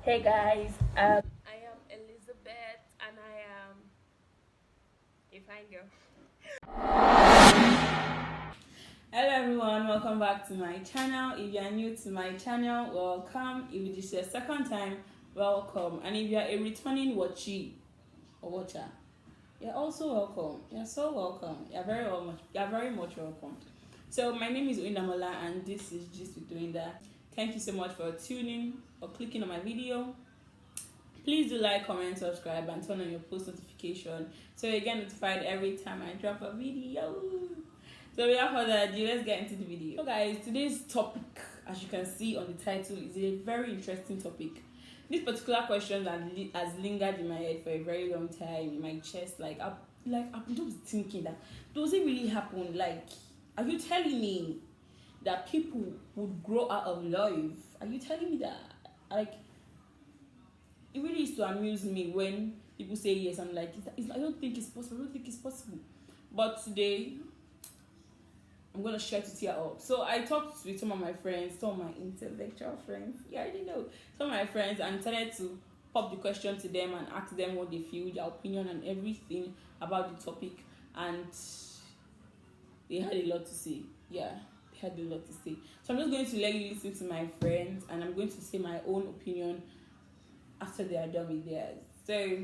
Hey guys, I am Elizabeth and I am a fine girl. Hello everyone, welcome back to my channel. If you are new to my channel, welcome. If it is your second time, welcome. And if you are a returning watchee or watcher, you're also welcome. You're so welcome. You're very much welcome. So my name is Uindamola and this is Just with Doinda. Thank you so much for tuning or clicking on my video. Please do like, comment, subscribe, and turn on your post notification so you get notified every time I drop a video. So without further ado, let's get into the video. So guys, today's topic, as you can see on the title, is a very interesting topic. This particular question has lingered in my head for a very long time, in my chest. I'm just thinking that, does it really happen? Like, are you telling me that people would grow out of love? Are you telling me that? Like, it really used to amuse me when people say yes. I'm like, I don't think it's possible. I don't think it's possible. But today, I'm gonna share to tear up. So I talked with some of my friends, some of my intellectual friends. Yeah, I didn't know. Some of my friends, and started to pop the question to them and ask them what they feel, their opinion, and everything about the topic. And they had a lot to say. Yeah, they had a lot to say. So I'm just going to let you listen to my friends, and I'm going to say my own opinion after they are done with theirs. So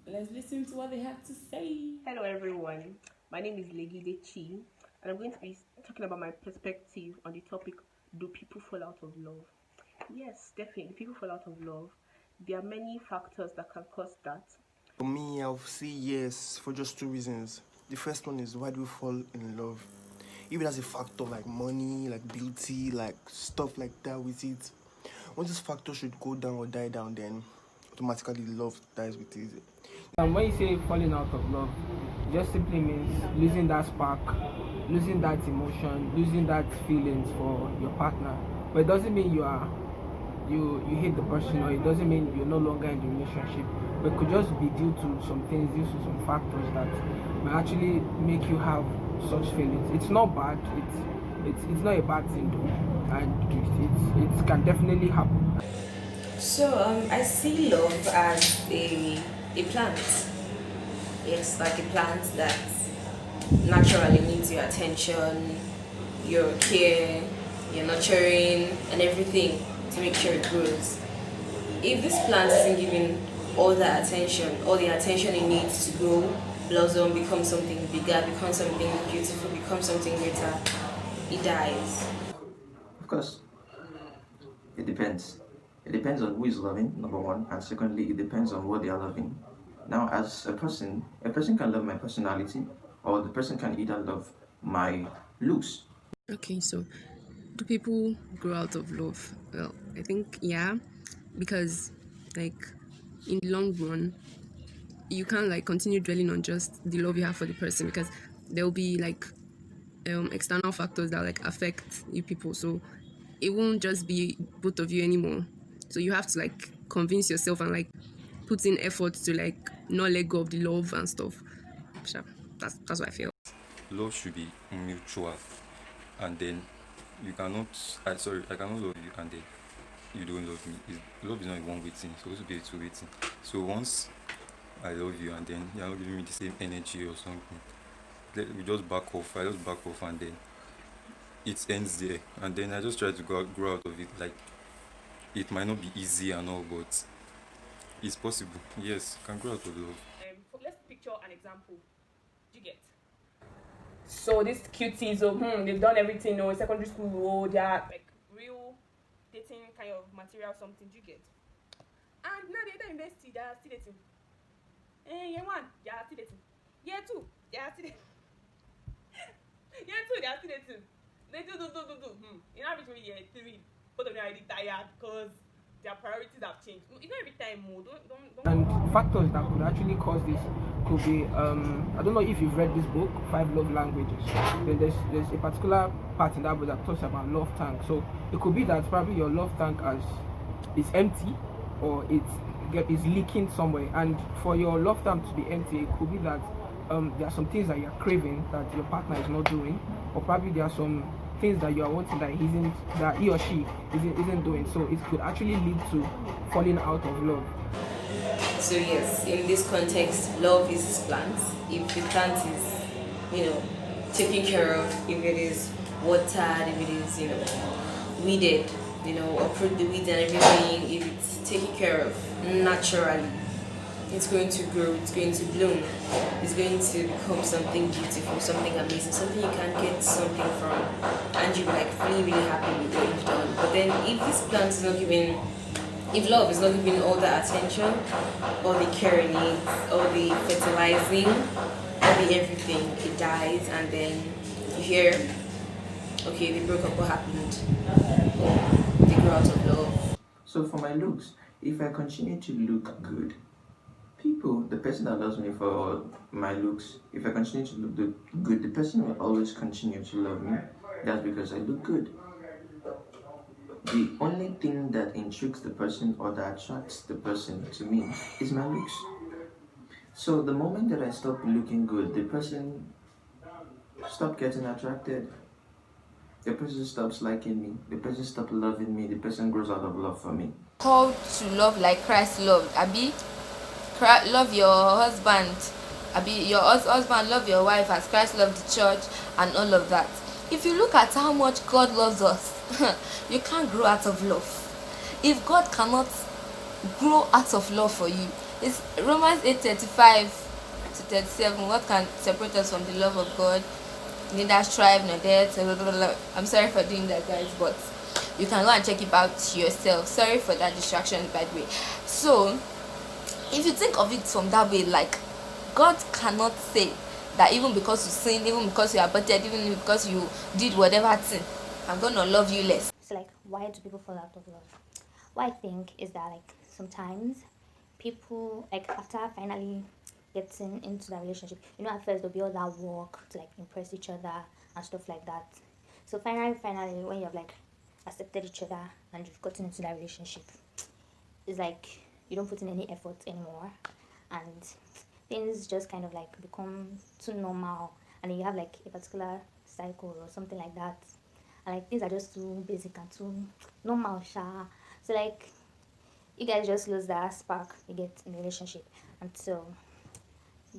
let's listen to what they have to say. Hello everyone, my name is Deichi and I'm going to be talking about my perspective on the topic, do people fall out of love? Yes, definitely, people fall out of love. There are many factors that can cause that. For me, I'll say yes for just two reasons. The first one is, why do we fall in love? If it has a factor like money, like beauty, like stuff like that with it, once this factor should go down or die down, then automatically love dies with it. When you say falling out of love, it just simply means losing that spark, losing that emotion, losing that feelings for your partner. But it doesn't mean you hate the person, or it doesn't mean you're no longer in the relationship. But it could just be due to some things, due to some factors that may actually make you have such feelings. It's not bad. It's not a bad thing though, and it can definitely happen. So I see love as a plant. Yes, like a plant that naturally needs your attention, your care, your nurturing, and everything to make sure it grows. If this plant isn't given all the attention it needs to grow, blossom, become something bigger, become something beautiful, become something greater, it dies. Of course, it depends. It depends on who is loving, number one, and secondly, it depends on what they are loving. Now, as a person can love my personality, or the person can either love my looks. Okay, so do people grow out of love? Well, I think yeah, because like in the long run, you can't like continue dwelling on just the love you have for the person, because there will be like external factors that like affect you people. So it won't just be both of you anymore. So you have to like convince yourself and like put in effort to like not let go of the love and stuff. So that's what I feel. Love should be mutual, and then you cannot. I cannot love you and then you don't love me. Love is not a one-way thing. It's supposed to be a two-way thing. So once I love you and then you're not giving me the same energy or something, we just back off. I just back off and then it ends there. And then I just try to grow out of it. Like, it might not be easy and all, but it's possible. Yes, you can grow out of love. Let's picture an example. Do you get? So these cuties, they've done everything. In secondary school, they are like real dating kind of material, something. Do you get? And now they're in university, they are still dating. Year one, they are still dating. Year two, they are still dating. Year two, they are still dating. They do. In average, year three, both of them are already tired because their priorities have changed. It's not every time more. Don't. And factors that could actually cause this could be I don't know if you've read this book, 5 Love Languages. Then there's a particular part in that book that talks about love tank. So it could be that probably your love tank is empty, or it's leaking somewhere. And for your love tank to be empty, it could be that there are some things that you're craving that your partner is not doing, or probably there are some things that you are wanting that he or she isn't doing. So it could actually lead to falling out of love. So yes, in this context, love is his plant. If the plant is, taken care of, if it is watered, if it is, weeded, uproot the weeds and everything, if it's taken care of naturally, it's going to grow, it's going to bloom, it's going to become something beautiful, something amazing, something you can get something from, and you're like really, really happy with what you've done. But then if this plant is not giving, if love is not giving all the attention, all the care it needs, all the fertilizing, all the everything, it dies, and then you hear, okay, they broke up, what happened? Or they grew out of love. So for my looks, if I continue to look good, the person that loves me for my looks, if I continue to look good, the person will always continue to love me. That's because I look good. The only thing that intrigues the person or that attracts the person to me is my looks. So the moment that I stop looking good, the person stops getting attracted. The person stops liking me. The person stops loving me. The person grows out of love for me. Called to love like Christ loved. Abi, love your husband. Abi, your husband love your wife as Christ loved the church and all of that. If you look at how much God loves us, you can't grow out of love. If God cannot grow out of love for you, it's Romans 8:35 to 37. What can separate us from the love of God? Neither strife nor death. I'm sorry for doing that, guys, but you can go and check it out yourself. Sorry for that distraction, by the way. So if you think of it from that way, like, God cannot say that even because you sinned, even because you aborted, even because you did whatever thing, I'm gonna love you less. So like, why do people fall out of love? What I think is that, like, sometimes people, like, after finally getting into the relationship, at first there'll be all that work to like impress each other and stuff like that. So finally when you have like accepted each other and you've gotten into that relationship, it's like you don't put in any effort anymore, and things just kind of like become too normal, and then you have like a particular cycle or something like that, and like things are just too basic and too normal, sha. So like you guys just lose that spark you get in the relationship, and so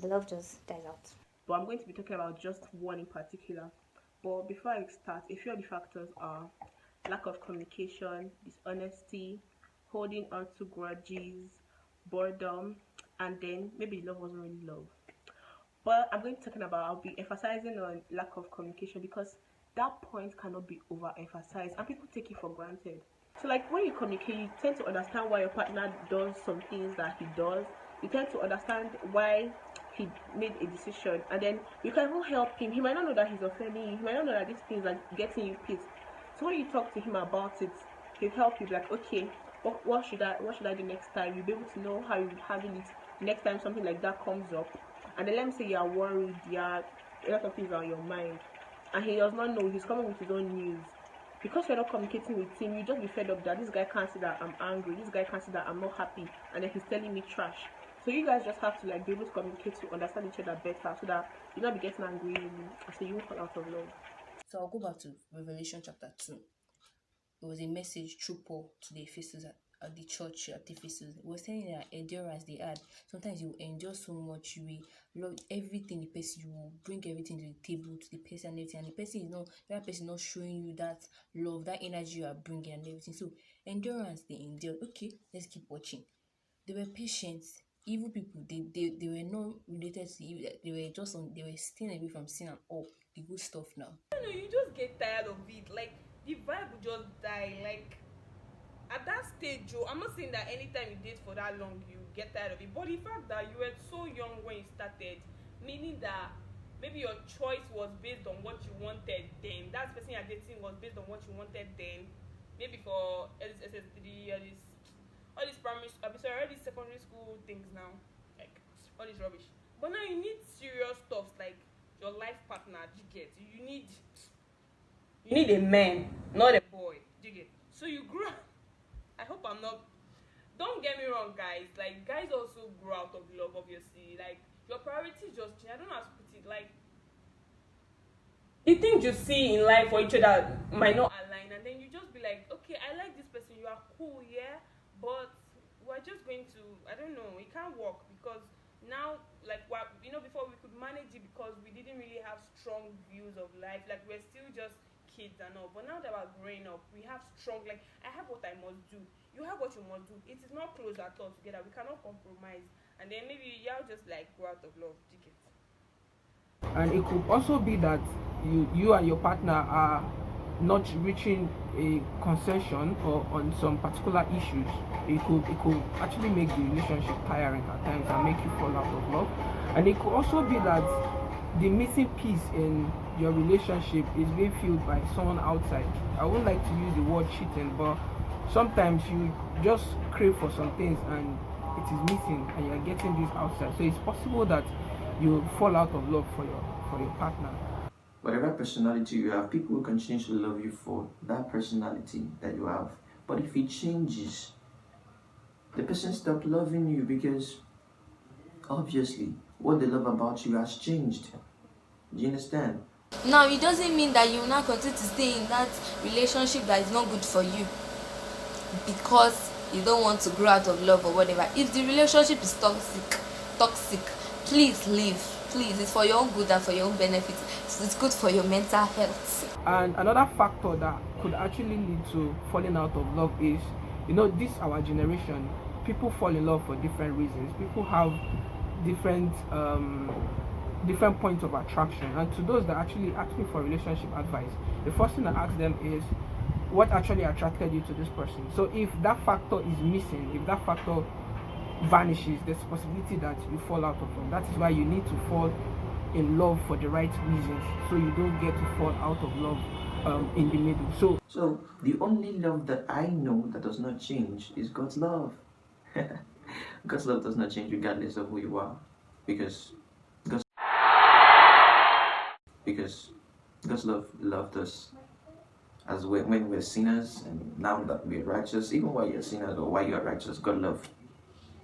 the love just dies out. But I'm going to be talking about just one in particular. But before I start, a few of the factors are lack of communication, dishonesty, holding on to grudges, boredom, and then maybe love wasn't really love. But I'm going to be talking about, I'll be emphasizing on lack of communication, because that point cannot be overemphasized and people take it for granted. So like when you communicate, you tend to understand why your partner does some things that he does. You tend to understand why he made a decision, and then you can even help him. He might not know that he's offending you. He might not know that these things are getting you pissed. So when you talk to him about it, he'll help you. Be like, okay, what should I do next time? You'll be able to know how you handle it next time something like that comes up. And then let me say you are worried, a lot of things are on your mind, and he does not know. He's coming with his own news. Because you're not communicating with him, you just be fed up that this guy can't see that I'm angry, this guy can't see that I'm not happy, and then he's telling me trash. So you guys just have to like be able to communicate to understand each other better, so that you not be getting angry and so you won't fall out of love. So I'll go back to Revelation chapter 2. It was a message through Paul to the Ephesus at the church at Ephesus. It was saying that endurance they had. Sometimes you endure so much, you will love everything the person, you will bring everything to the table to the person and everything. And the person is not, that person is not showing you that love, that energy you are bringing and everything. So endurance, they endured. Okay, let's keep watching. They were patient. Evil people, they were not related to evil. They were staying away from sin and all the good stuff now. You just get tired of it. Like the vibe will just die. Like at that stage, Joe, I'm not saying that anytime you date for that long you get tired of it, but the fact that you were so young when you started, meaning that maybe your choice was based on what you wanted then, that person you're dating was based on what you wanted then, maybe for SS3, all these primary, all these secondary school things now, like all this rubbish. But now you need serious stuff like your life partner. You get, you need a man, not a boy. You get, so you grow. I hope I'm not. Don't get me wrong, guys. Like guys also grow out of love, obviously. Like your priorities just change. I don't know how to put it. Like the things you see in life for each other might not align, and then you just be like, okay, I like this person, you are cool, yeah, but we're just going to, I don't know, it can't work because now, like, what, you know, before we could manage it because we didn't really have strong views of life, like we're still just kids and all, but now that we're growing up, we have strong, like, I have what I must do, you have what you must do, it is not close at all together, we cannot compromise, and then maybe y'all just like go out of love, do you get? And it could also be that you and your partner are not reaching a concession or on some particular issues. It could actually make the relationship tiring at times and make you fall out of love. And it could also be that the missing piece in your relationship is being filled by someone outside. I wouldn't like to use the word cheating, but sometimes you just crave for some things and it is missing and you're getting this outside. So it's possible that you fall out of love for your partner. Whatever personality you have, people will continue to love you for that personality that you have. But if it changes, the person stops loving you because obviously what they love about you has changed. Do you understand? Now, it doesn't mean that you will not continue to stay in that relationship that is not good for you because you don't want to grow out of love or whatever. If the relationship is toxic, please leave. Please, it's for your own good and for your own benefit. It's good for your mental health. And another factor that could actually lead to falling out of love is, this our generation, people fall in love for different reasons. People have different different points of attraction, and to those that actually ask me for relationship advice, the first thing I ask them is, what actually attracted you to this person? So if that factor is missing, if that factor vanishes, there's a possibility that you fall out of love. That is why you need to fall in love for the right reasons, so you don't get to fall out of love in the middle. So the only love that I know that does not change is God's love. God's love does not change regardless of who you are, because God's love loved us as when we're sinners, and now that we're righteous, even while you're sinners or while you're righteous, God love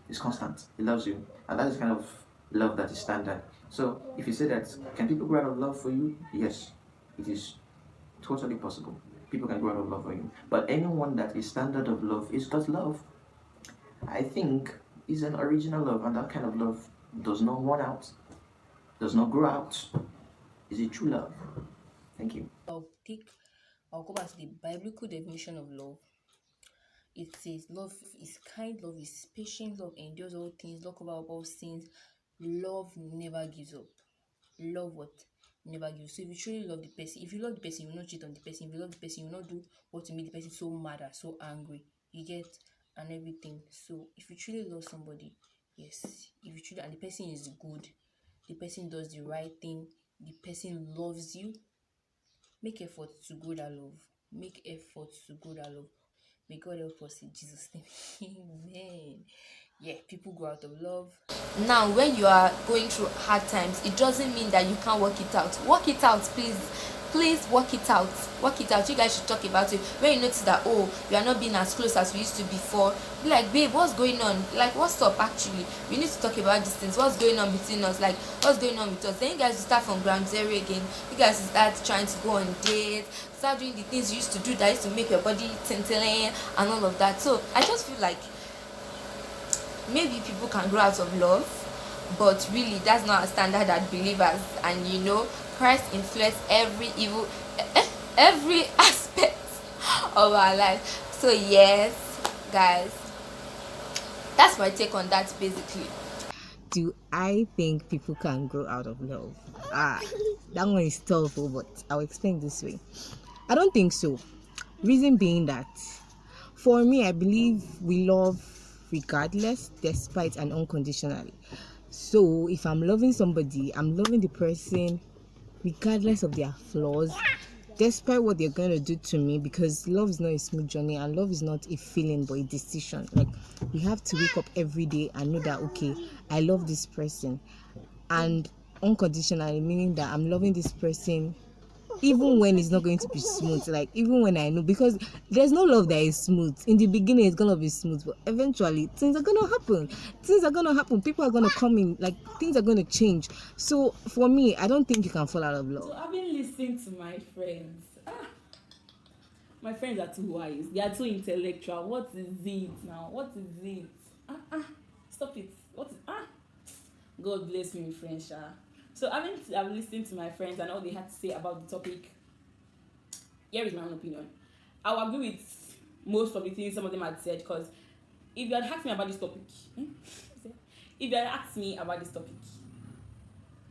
is constant. He loves you, and that is kind of love that is standard. So if you say that, can people grow out of love for you? Yes, it is totally possible. People can grow out of love for you, but anyone that is standard of love is God's love. I think is an original love, and that kind of love does not run out, does not grow out. Is it true love? Thank you. I'll go back to the biblical definition of love. It says love is kind, love is patient, love endures all things, love covers all sins, love never gives up. Love what? Never gives. So if you truly love the person, if you love the person, you will not cheat on the person. If you love the person, you will not do what to make the person so mad or so angry. You get, and everything. So if you truly love somebody, yes, if you truly, and the person is good, the person does the right thing, the person loves you, make effort to grow that love. Make effort to grow that love. May God help us in Jesus' name. Amen. Yeah, people go out of love. Now, when you are going through hard times, it doesn't mean that you can't work it out. Work it out, please. Please work it out. Work it out. You guys should talk about it. When you notice that, oh, we are not being as close as we used to before, be like, babe, what's going on? Like, what's up actually? We need to talk about these things. What's going on between us? Like, what's going on with us? Then you guys will start from ground zero again. You guys will start trying to go on dates, start doing the things you used to do that used to make your body tintiling and all of that. So I just feel like maybe people can grow out of love, but really that's not a standard as believers. And Christ influenced every aspect of our life. So yes, guys, that's my take on that basically. Do I think people can grow out of love? That one is tough, but I'll explain this way. I don't think so. Reason being that, for me, I believe we love regardless, despite, and unconditionally. So if I'm loving somebody, I'm loving the person regardless of their flaws, despite what they're going to do to me, because love is not a smooth journey, and love is not a feeling but a decision. Like, we have to wake up every day and know that, okay, I love this person, and unconditionally, meaning that I'm loving this person even when it's not going to be smooth, like even when I know, because there's no love that is smooth. In the beginning it's gonna be smooth, but eventually things are gonna happen. People are gonna come in, like things are gonna change. So for me, I don't think you can fall out of love. So I've been listening to my friends. My friends are too wise. They are too intellectual. What is it now? What is it? Stop it. What is God bless me, friends. So I've listened to my friends and all they had to say about the topic. Here is my own opinion. I'll agree with most of the things some of them had said, because if you had asked me about this topic, if you had asked me about this topic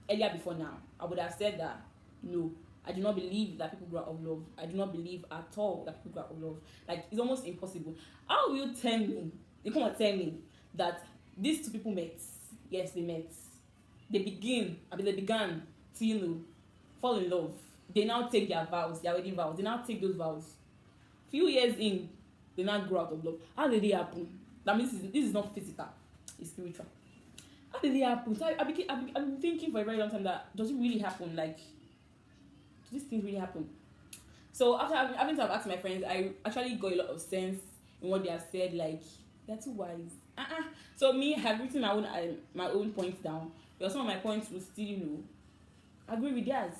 earlier before now, I would have said that no, I do not believe that people grow out of love. I do not believe at all that people grow out of love. Like, it's almost impossible. How will you tell me? You come and tell me that these two people met. Yes, they met. They began to, fall in love. They now take their vows, their wedding vows. They now take those vows. Few years in, they now grow out of love. How did it happen? That means this is not physical, it's spiritual. How did it happen? So I've been thinking for a very long time that, does it really happen? Like, do these things really happen? So after having to have asked my friends, I actually got a lot of sense in what they have said. Like, they're too wise. So me, I have written my own points down. But some of my points will still, agree with theirs,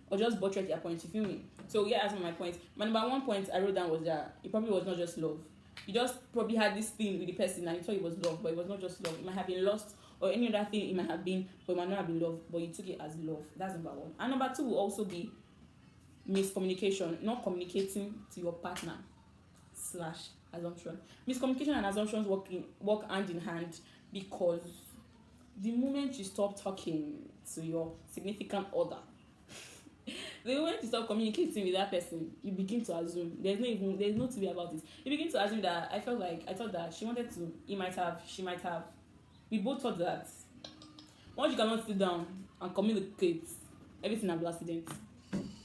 or just buttress their points. You feel me? So yeah, that's one of my points. My number one point I wrote down was that it probably was not just love. You just probably had this thing with the person and you thought it was love, but it was not just love. It might have been lust or any other thing it might have been, but it might not have been love, but you took it as love. That's number one. And number two will also be miscommunication, not communicating to your partner / assumption. Miscommunication and assumptions work hand in hand, because the moment you stop talking to your significant other, the moment you stop communicating with that person, you begin to assume. There's no to be about it. You begin to assume that I thought that she wanted to, she might have. We both thought that. Once you cannot sit down and communicate, everything will be accident.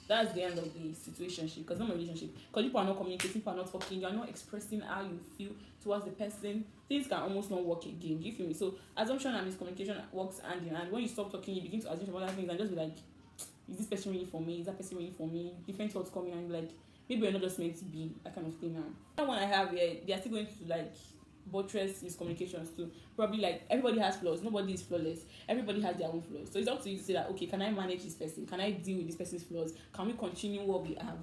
That's the end of the situationship, because not a relationship. Because people are not communicating, people are not talking, you are not expressing how you feel towards the person. Things can almost not work again. Do you feel me? So assumption and miscommunication works hand in hand. When you stop talking, you begin to assume other things and just be like, is this person really for me? Is that person really for me? Different thoughts coming and you're like, maybe we're not just meant to be, that kind of thing now. That one I have here, they are still going to like buttress miscommunications too. Probably like everybody has flaws, nobody is flawless. Everybody has their own flaws. So it's up to you to say that, okay, can I manage this person? Can I deal with this person's flaws? Can we continue what we have?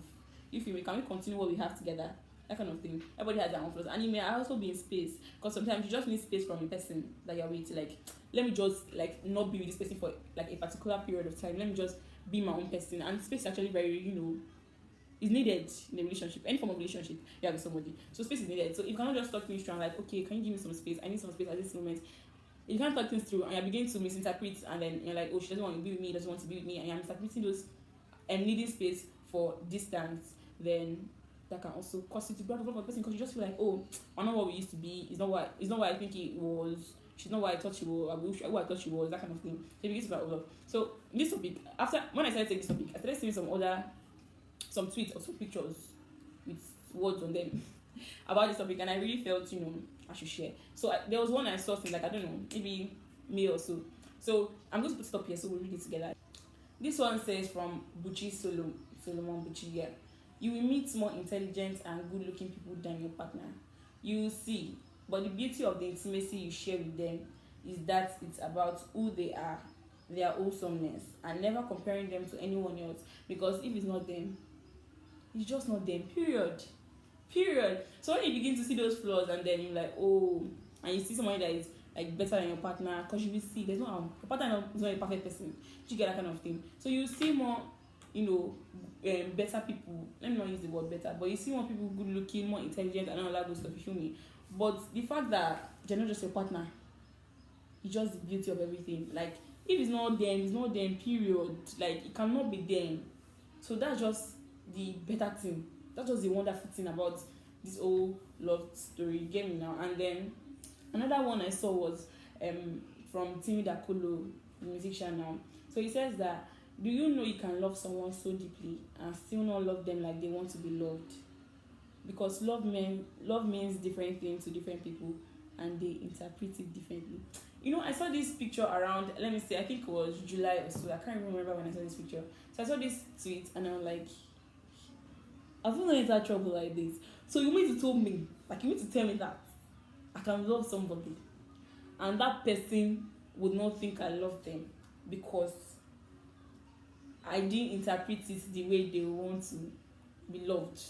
You feel me? Can we continue what we have together? That kind of thing. Everybody has their own flaws. And it may also be in space. Because sometimes you just need space from a person that you're with. Like, let me just like not be with this person for like a particular period of time. Let me just be my own person. And space is actually very, is needed in a relationship, any form of relationship you have with somebody. So space is needed. So you cannot just talk things through and like, okay, can you give me some space? I need some space at this moment. You can't talk things through and you're beginning to misinterpret, and then you're like, oh, she doesn't want to be with me, doesn't want to be with me, and you're misinterpreting those and needing space for distance. Then that can also cause you to grab a person, because you just feel like, oh, I'm not what we used to be. It's not what I think it was. She's not what I thought she was. Who I thought she was. That kind of thing. So you begin to grab. So this topic, after when I started taking this topic, I started seeing some tweets or some pictures with words on them about this topic, and I really felt, I should share. So there was one I saw, like, I don't know, maybe me or so. So I'm going to put it up here so we'll read it together. This one says from Buchi Solomon Buchi. Yeah. You will meet more intelligent and good-looking people than your partner. You will see, but the beauty of the intimacy you share with them is that it's about who they are, their awesomeness, and never comparing them to anyone else. Because if it's not them, it's just not them. Period. So when you begin to see those flaws, and then you're like, oh, and you see somebody that is like better than your partner, because you will see there's no your partner is not a perfect person. You get that kind of thing. So you see more, better people. Let me not use the word better, but you see more people good looking, more intelligent, and all that good stuff. You feel me? But the fact that they're not just your partner, it's just the beauty of everything. Like, if it's not them, it's not them. Period. Like, it cannot be them. So that's just the better thing. That's just the wonderful thing about this whole love story. You get me now? And then another one I saw was from Timmy Dakolo, the musician now. So he says that, do you know you can love someone so deeply and still not love them like they want to be loved? Because love means different things to different people. and they interpret it differently. You know, I saw this picture around, let me see, I think it was July or so. I can't even remember when I saw this picture. So I saw this tweet and I was like, I've not entered trouble like this. So you mean to tell me, like you mean to tell me that I can love somebody and that person would not think I love them because I didn't interpret it the way they want to be loved.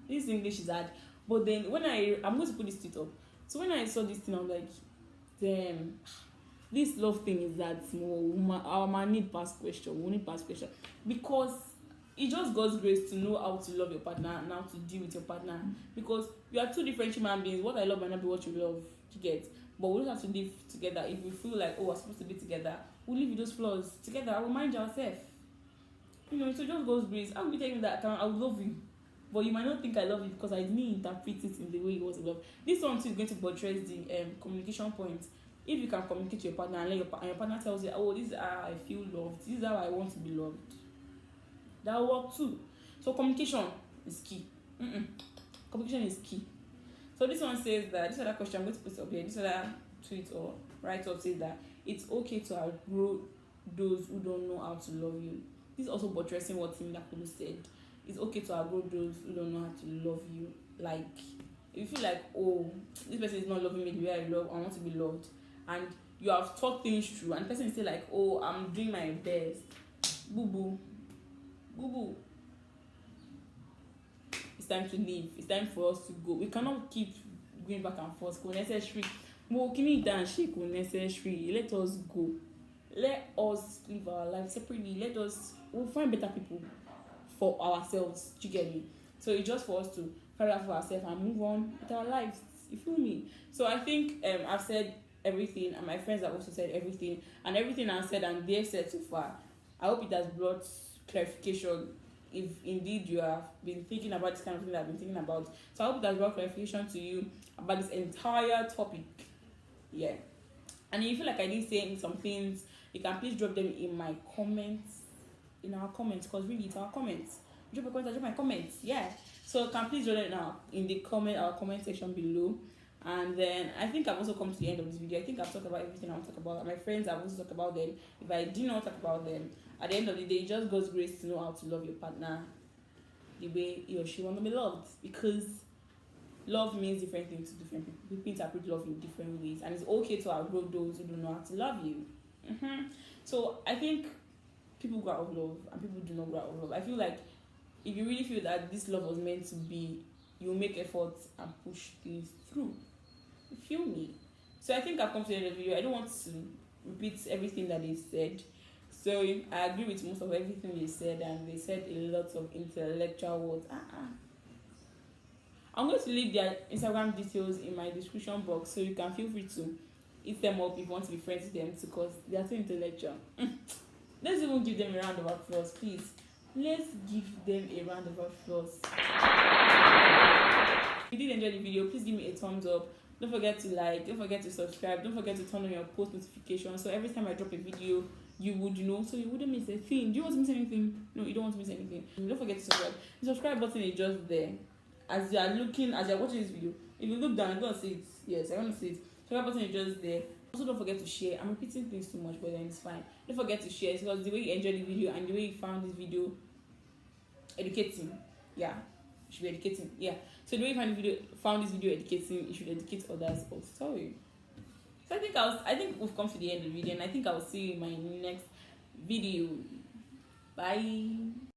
This English is hard. But then when I'm going to put this tweet up. So when I saw this thing, I was like, damn, this love thing is that our man need past question. We need past question. Because it just God's grace to know how to love your partner and how to deal with your partner. Because you are two different human beings. What I love might not be what you love. You get. But we don't have to live together. If we feel like, oh, we're supposed to be together, we'll live with those flaws together. We'll mind ourselves. You know, so just God's grace. I will be telling you that I will love you. But you might not think I love you because I didn't interpret it in the way you want to love. This one too is going to buttress the communication point. If you can communicate to your partner and your partner tells you, oh, this is how I feel loved, this is how I want to be loved, that will work too. So communication is key. Communication is key. So this one says that, this other question I'm going to put up here, this other tweet or write up says that it's okay to outgrow those who don't know how to love you. This is also buttressing what Tim Nakulu said. It's okay to outgrow those who don't know how to love you. Like, if you feel like, oh, this person is not loving me the way I want to be loved, and you have thought things through, and the person is still like, oh, I'm doing my best. Boo boo. Boo boo. It's time to leave. It's time for us to go. We cannot keep going back and forth. Unnecessary. Unnecessary. Let us go. Let us live our life separately. We'll find better people for ourselves. Do you get me? So it's just for us to find out for ourselves and move on with our lives. You feel me? So I think I've said everything, and my friends have also said everything, and everything I've said and they've said so far, I hope it has brought clarification if indeed you have been thinking about this kind of thing that I've been thinking about. So I hope it has brought clarification to you about this entire topic. Yeah. And if you feel like I didn't say some things, you can please drop them in my comments, in our comments, because really it's our comments. Drop a comment, I drop my comments. Yeah. So can please drop it now in the our comment section below. And then I think I've also come to the end of this video. I think I've talked about everything I want to talk about. My friends have also talked about them. If I did not talk about them, at the end of the day, it just God's grace to know how to love your partner the way he or she wants to be loved. Because love means different things to different people. People interpret love in different ways. And it's okay to outgrow those who don't know how to love you. So I think people grow out of love and people do not grow out of love. I feel like if you really feel that this love was meant to be, you'll make efforts and push things through. You feel me? So I think I've come to the end of the video. I don't want to repeat everything that they said. So I agree with most of everything they said, and they said a lot of intellectual words. I'm going to leave their Instagram details in my description box, so you can feel free to hit them up if you want to be friends with them too, because they are so intellectual. Let's even give them a round of applause, please. Let's give them a round of applause. If you did enjoy the video, please give me a thumbs up. Don't forget to like, don't forget to subscribe, don't forget to turn on your post notifications, so every time I drop a video, you would know, so you wouldn't miss a thing. Do you want to miss anything? No, you don't want to miss anything. Don't forget to subscribe. The subscribe button is just there. As you are watching this video, if you look down, you're going to see it. Yes, I'm going to see it. Subscribe button is just there. Also, don't forget to share. I'm repeating things too much, but then it's fine. Don't forget to share, because the way you enjoyed the video and the way you found this video educating, yeah, it should be educating, yeah. So the way you found this video educating, you should educate others also. Sorry. So I think we've come to the end of the video, and I think I will see you in my next video. Bye.